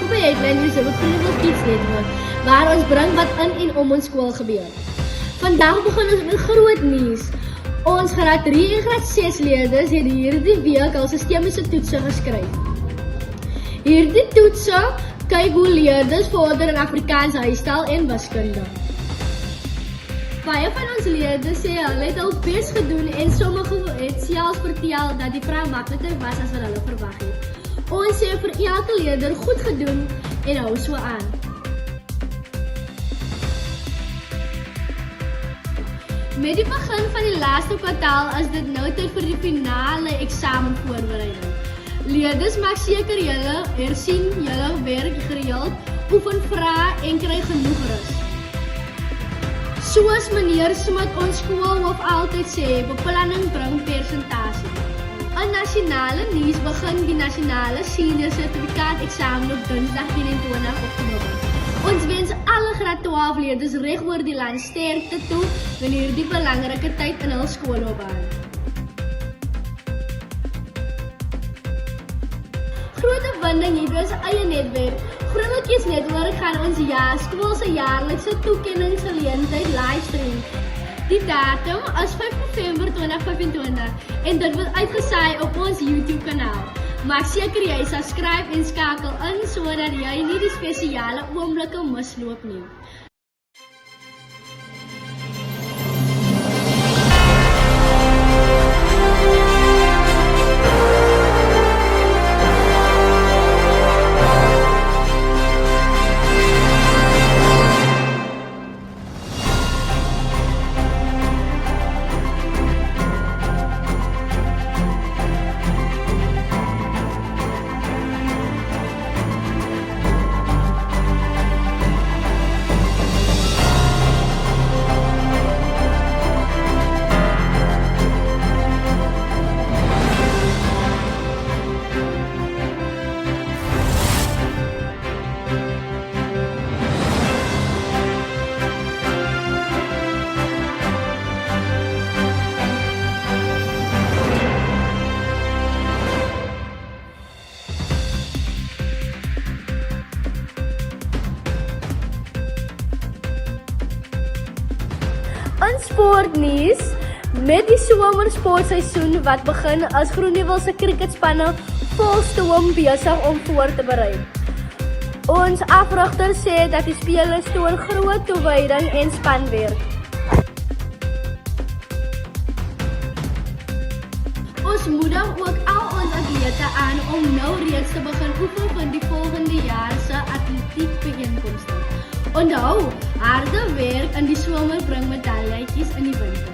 Welkom by Headline News op Groenewil Kids Network, waar ons bring wat in en om ons skool gebeur. Vandag begin ons met groot nuus. Ons graad 3 en graad 6 leerders het hierdie week al sistemiese toetse geskryf. Hierdie toetse kyk hoe leerders vorder in Afrikaans huistaal en wiskunde. Baie van ons leerders sê hulle het al bes gedoen en sommige het selfs vertel dat die vraag makliker was as wat hulle verwag het. Ons sê vir elke leerder goed gedoen en hou so aan. Met die begin van die laaste kwartaal is dit nou tyd vir die finale eksamenvoorbereiding. Leerders maak seker julle hersien julle werk gereeld, oefen vrae en kry genoeg rus. Soos meneer Smit, ons skoolhoof altyd sê, beplanning bring persentasie. In nasionale nuus begin die nasionale senior sertifikaat eksamen op Dinsdag 21 Oktober. Ons wens alle graad 12 leerders reg oor die land sterkte toe in hierdie belangrike tyd in hul skoolloopbaan. Groot opwinding hier by ons eie netwerk. Groenewil Kids Network gaan ons skool se jaarlikse toekenningsgeleentheid livestream. Die datum is 5 November 2025 en dit word uitgesaai op ons YouTube kanaal. Maak seker jy subscribe en skakel in sodat jy nie die spesiale oomblikke misloop nie. In sportnuus, met die somersportseisoen wat begin, is Groenewil se cricketspanne volstoom besig om voor te berei. Ons afrigter sê dat die spelers toon groot toewyding en spanwerk. Ons moedig ook al ons atlete aan om nou reeds te begin oefen vir die volgende jaar se atletiek byeenkomste. Onthou, harde werk in die somer bring medaljetjies in die winter.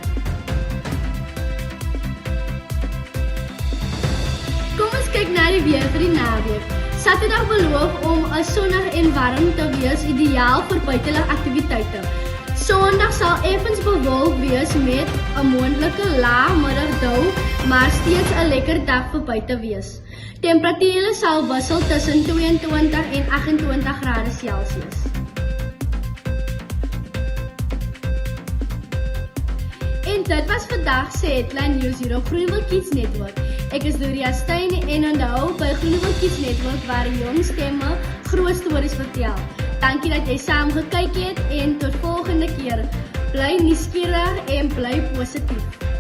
Kom ons kyk na die weer vir die naweek. Saterdag beloof om 'n sonnig en warm te wees, ideaal vir buitelugaktiwiteite. Sondag sal effens bewolk wees met 'n moontlike lae middagdou, maar steeds 'n lekker dag vir buite wees. Temperature sal wissel tussen 22 en 28 grade Celsius. En dit was vandag se Headline News hier op Groenewil Kids Network. Ek is Doria Steyn en onthou by Groenewil Kids Network waar jong stemme groot stories vertel. Dankie dat jy saam gekyk het en tot volgende keer. Bly nuuskierig en bly positief.